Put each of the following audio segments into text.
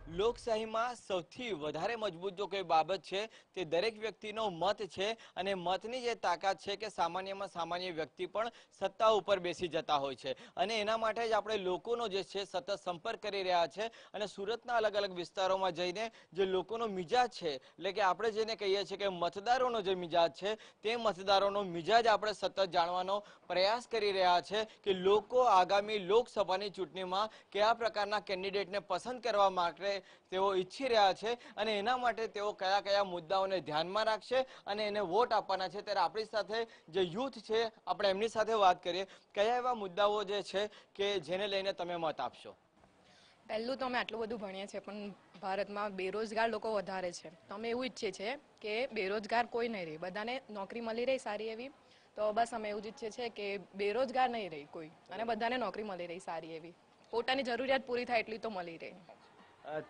લોકશાહીમાં સૌથી વધારે મજબૂત જો કોઈ બાબત છે તે દરેક વ્યક્તિનો મત છે અને મતની જે તાકાત છે કે સામાન્યમાં સામાન્ય વ્યક્તિ પણ સત્તા ઉપર બેસી જતા હોય છે અને એના માટે જ આપણે લોકોનો જે છે સતત સંપર્ક કરી રહ્યા છે અને સુરતના અલગ અલગ વિસ્તારોમાં જઈને જે લોકોનો મિજાજ છે એટલે કે આપણે જેને કહીએ છીએ કે મતદારોનો જે મિજાજ છે તે મતદારોનો મિજાજ આપણે સતત જાણવાનો પ્રયાસ કરી રહ્યા છે કે લોકો આગામી લોકસભાની ચૂંટણીમાં કયા પ્રકારના કેન્ડિડેટને પસંદ કરવા માટે તેઓ ઈચ્છી રહ્યા છે અને એના માટે તેઓ કયા કયા મુદ્દાઓને ધ્યાનમાં રાખશે અને એને વોટ આપવાના છે। ત્યારે આપણી સાથે જે યુથ છે આપણે એમની સાથે વાત કરીએ, કયા એવા મુદ્દાઓ જે છે કે જેને લઈને તમે મત આપશો? પહેલું તો અમે આટલું બધું ભણીએ છીએ પણ ભારતમાં બેરોજગાર લોકો વધારે છે, તો અમે એવું ઈચ્છીએ છીએ કે બેરોજગાર કોઈ નહીં રહે, બધાને નોકરી મળી રહી સારી એવી, તો બસ અમે એવું જ ઈચ્છીએ છીએ કે બેરોજગાર નહીં રહે કોઈ અને બધાને નોકરી મળી રહી સારી એવી, પોતાની જરૂરિયાત પૂરી થાય એટલી તો મળી રહે।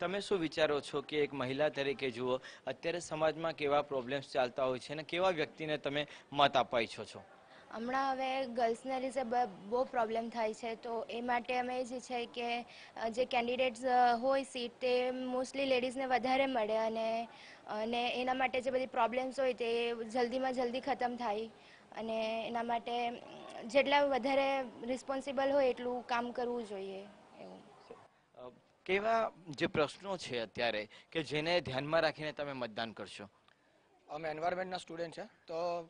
તમે શું વિચારો છો કે એક મહિલા તરીકે જુઓ અત્યારે સમાજમાં કેવા પ્રોબ્લેમ્સ ચાલતા હોય છે અને કેવા વ્યક્તિને તમે મત આપવા ઈચ્છો છો? હમણાં હવે ગર્લ્સના લીધે બહુ પ્રોબ્લેમ થાય છે, તો એ માટે અમે જે છે કે જે કેન્ડિડેટ્સ હોય સીટ તે મોસ્ટલી લેડીઝને વધારે મળે અને એના માટે જે બધી પ્રોબ્લેમ્સ હોય તે જલ્દીમાં જલ્દી ખતમ થાય અને એના માટે જેટલા વધારે રિસ્પોન્સિબલ હોય એટલું કામ કરવું જોઈએ એવું। કેવા જે પ્રશ્નો છે અત્યારે કે જેને ધ્યાનમાં રાખીને તમે મતદાન કરશો? અમે એન્વાયરમેન્ટના સ્ટુડન્ટ છે, તો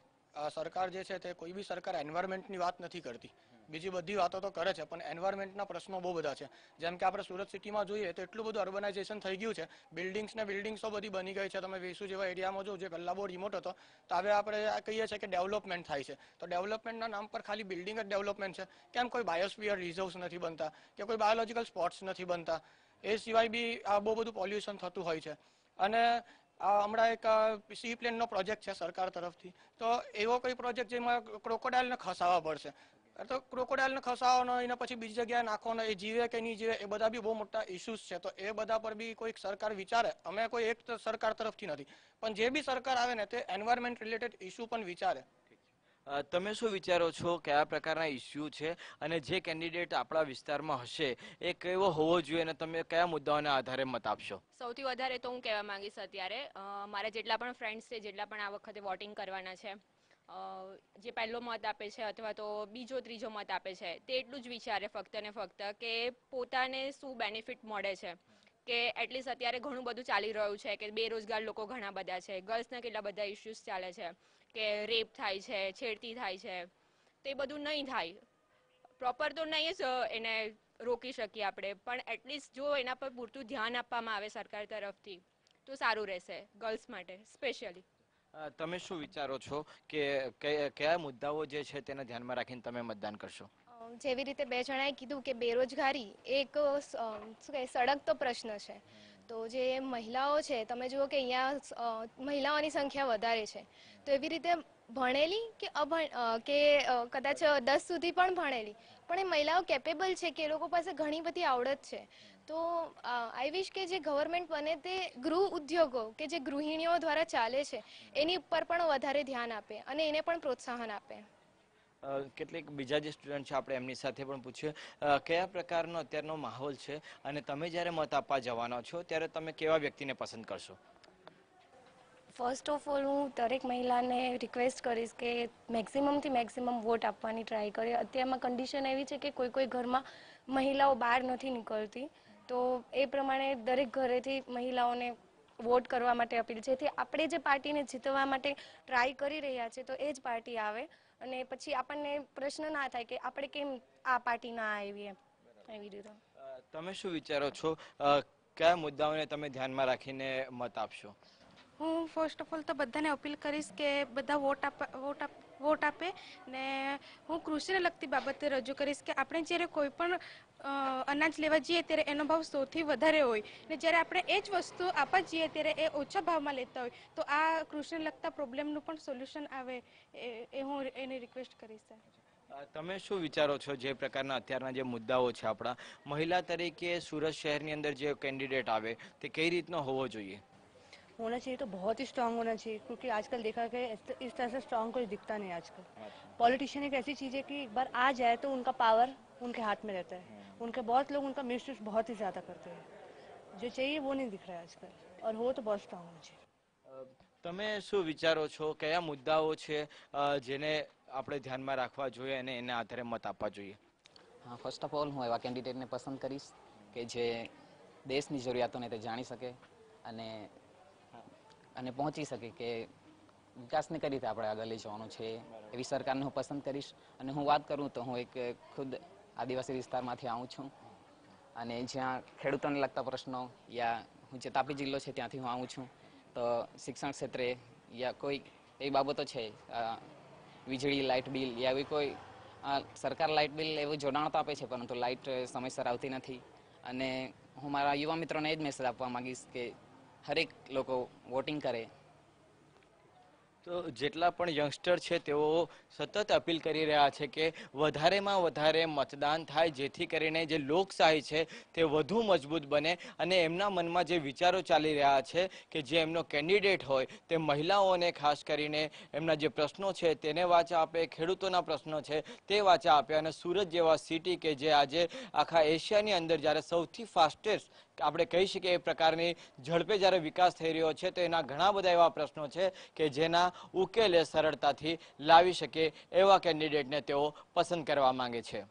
સરકાર જે છે તે કોઈ બી સરકાર એન્વાયરમેન્ટની વાત નથી કરતી, બીજી બધી વાતો તો કરે છે પણ એન્વાયરમેન્ટના પ્રશ્નો બહુ બધા છે। જેમ કે આપણે સુરત સિટીમાં જોઈએ તો એટલું બધું અર્બનાઇઝેશન થઈ ગયું છે, બિલ્ડિંગ્સો બધી બની ગઈ છે। તમે વેસુ જેવા એરિયામાં જો જે પહેલાં બહુ રિમોટ હતો તો હવે આપણે કહીએ છીએ કે ડેવલપમેન્ટ થાય છે, તો ડેવલપમેન્ટના નામ પર ખાલી બિલ્ડિંગ જ ડેવલપમેન્ટ છે, કેમ કોઈ બાયોસ્ફિયર રિઝર્વ્સ નથી બનતા કે કોઈ બાયોલોજીકલ સ્પોટ્સ નથી બનતા, એ સિવાય બી આ બહુ બધું પોલ્યુશન થતું હોય છે। અને હમણાં એક સી પ્લેનનો પ્રોજેક્ટ છે સરકાર તરફથી, તો એવો કોઈ પ્રોજેક્ટ જેમાં ક્રોકોડાઇલને ખસાવવા પડશે, તો ક્રોકોડાઇલને ખસાવવાનો એને પછી બીજી જગ્યાએ નાખવાનો, એ જીવે કે નહીં જીવે એ બધા બી બહુ મોટા ઇસ્યુઝ છે, તો એ બધા પર બી કોઈક સરકાર વિચારે। અમે કોઈ એક સરકાર તરફથી નથી પણ જે બી સરકાર આવે ને તે એન્વાયરમેન્ટ રિલેટેડ ઇસ્યુ પણ વિચારે। તમે શું વિચારો છો કયા પ્રકારના ઇસ્યુ છે અને જે કેન્ડિડેટ આપણા વિસ્તારમાં હશે એ કેવો હોવો જોઈએ અને તમે કયા મુદ્દાઓના આધારે મત આપશો? સૌથી વધારે તો હું કહેવા માંગીશ અત્યારે મારા જેટલા પણ ફ્રેન્ડ્સ છે, જેટલા પણ આ વખતે વોટિંગ કરવાના છે, જે પહેલો મત આપે છે અથવા તો બીજો ત્રીજો મત આપે છે તે એટલું જ વિચારે ફક્ત ને ફક્ત કે પોતાને શું બેનિફિટ મળે છે, કે એટલીસ્ટ અત્યારે ઘણું બધું ચાલી રહ્યું છે કે બેરોજગાર લોકો ઘણા બધા છે, ગર્લ્સના કેટલા બધા ઇસ્યુઝ ચાલે છે કે રેપ થાય છે, છેડતી થાય છે, તે બધું નહીં થાય, પ્રોપર તો નહીં જ એને રોકી શકીએ આપણે પણ એટલીસ્ટ જો એના પર પૂરતું ધ્યાન આપવામાં આવે સરકાર તરફથી તો સારું રહેશે ગર્લ્સ માટે સ્પેશિયલી। તમે શું વિચારો છો કે કયા મુદ્દાઓ જે છે તેને ધ્યાનમાં રાખીને તમે મતદાન કરશો? જેવી રીતે બે જણાએ કીધું કે બેરોજગારી એક શું કહે સળગતો પ્રશ્ન છે, તો જે મહિલાઓ છે તમે જુઓ કે અહીંયા મહિલાઓની સંખ્યા વધારે છે, તો એવી રીતે ભણેલી કે કે કદાચ 10 સુધી પણ ભણેલી પણ એ મહિલાઓ કેપેબલ છે કે એ લોકો પાસે ઘણી બધી આવડત છે, તો આઈ વિશ કે જે ગવર્મેન્ટ બને તે ગૃહ ઉદ્યોગો કે જે ગૃહિણીઓ દ્વારા ચાલે છે એની ઉપર પણ વધારે ધ્યાન આપે અને એને પણ પ્રોત્સાહન આપે। કેટલીક બીજા જે સ્ટુડન્ટ છે આપણે એમની સાથે પણ પૂછીએ, કયા પ્રકારનો અત્યારનો માહોલ છે અને તમે જ્યારે મત આપવા જવાનો છો ત્યારે તમે કેવા વ્યક્તિને પસંદ કરશો? ફર્સ્ટ ઓફ ઓલ હું દરેક મહિલાને રિક્વેસ્ટ કરીશ કે મેક્સિમમથી મેક્સિમમ વોટ આપવાની ટ્રાય કરે। અત્યારમાં કન્ડિશન એવી છે કે કોઈ કોઈ ઘરમાં મહિલાઓ બહાર નથી નીકળતી, તો એ પ્રમાણે દરેક ઘરેથી મહિલાઓને વોટ કરવા માટે અપીલ છે, જેથી આપણે જે પાર્ટીને જીતવા માટે ટ્રાય કરી રહ્યા છે તો એ જ પાર્ટી આવે અને પછી આપણને પ્રશ્ન ના થાય કે આપણે કેમ આ પાર્ટી ના આવી એવી રીતે। તમે શું વિચારો છો કયા મુદ્દાઓને તમે ધ્યાનમાં રાખીને મત આપશો? હું ફર્સ્ટ ઓફ ઓલ તો બધાને અપીલ કરીશ કે બધા વોટ આપે ને હું કૃષિને લગતી બાબતે રજૂ કરીશ કે આપણે જ્યારે કોઈ પણ અનાજ લેવા જઈએ ત્યારે એનો ભાવ સૌથી વધારે હોય ને જ્યારે આપણે એ જ વસ્તુ આપવા જઈએ ત્યારે એ ઓછા ભાવમાં લેતા હોય, તો આ કૃષિને લગતા પ્રોબ્લેમનું પણ સોલ્યુશન આવે એ હું એને રિક્વેસ્ટ કરીશ। તમે શું વિચારો છો જે પ્રકારના અત્યારના જે મુદ્દાઓ છે આપણા મહિલા તરીકે સુરત શહેરની અંદર જે કેન્ડિडेट આવે તે કઈ રીતનો હોવો જોઈએ? होना चाहिए तो बहुत ही स्ट्रांग होना चाहिए, क्योंकि आजकल देखा गया इस तरह से स्ट्रांग कोई दिखता नहीं आजकल। पॉलिटिशियन एक ऐसी चीज़ है कि एक बार आ जाए तो उनका पावर उनके हाथ में रहता है, उनके बहुत लोग उनका मिसयूज बहुत ही ज़्यादा करते हैं। जो चाहिए वो नहीं दिख रहा है आजकल और हो तो बहुत स्ट्रांग होना चाहिए। તમે શું વિચારો છો, કયા મુદ્દાઓ છે જેને આપણે ધ્યાનમાં રાખવા જોઈએ અને એના આધારે મત આપવા જોઈએ? હા, ફર્સ્ટ ઓફ ઓલ હું એવા કેન્ડિડેટને પસંદ કરીશ કે જે દેશની જરૂરિયાતોને તે જાણી શકે અને અને પહોંચી શકે કે વિકાસને કઈ રીતે આપણે આગળ લઈ જવાનું છે, એવી સરકારને હું પસંદ કરીશ. અને હું વાત કરું તો હું એક ખુદ આદિવાસી વિસ્તારમાંથી આવું છું અને જ્યાં ખેડૂતોને લગતા પ્રશ્નો યા હું જે તાપી જિલ્લો છે ત્યાંથી હું આવું છું, તો શિક્ષણ ક્ષેત્રે યા કોઈ એવી બાબતો છે, વીજળી લાઇટ બિલ યા એવી કોઈ સરકાર લાઇટ બિલ એવું જોડાણ તો આપે છે પરંતુ લાઇટ સમયસર આવતી નથી. અને હું મારા યુવા મિત્રોને એ જ મેસેજ આપવા માંગીશ કે હરેક લોકો વોટિંગ કરે. તો જેટલા પણ યંગસ્ટર છે તેઓ સતત અપીલ કરી રહ્યા છે કે વધારેમાં વધારે મતદાન થાય, જેથી કરીને જે લોકશાહી છે તે વધુ મજબૂત બને અને એમના મનમાં જે વિચારો ચાલી રહ્યા છે કે જે એમનો કેન્ડિડેટ હોય તે મહિલાઓને ખાસ કરીને એમના જે પ્રશ્નો છે તેને વાચા આપે, ખેડૂતોના પ્રશ્નો છે તે વાચા આપે. અને સુરત જેવા સિટી કે જે આજે આખા એશિયાની અંદર જ્યારે સૌથી ફાસ્ટેસ્ટ આપણે કહી શકીએ એ પ્રકારની ઝડપે જ્યારે વિકાસ થઈ રહ્યો છે, તો એના ઘણા બધા એવા પ્રશ્નો છે કે જેના ઉકેલ સરળતાથી લાવી શકે એવા કેન્ડિડેટને તેઓ પસંદ કરવા માંગે છે.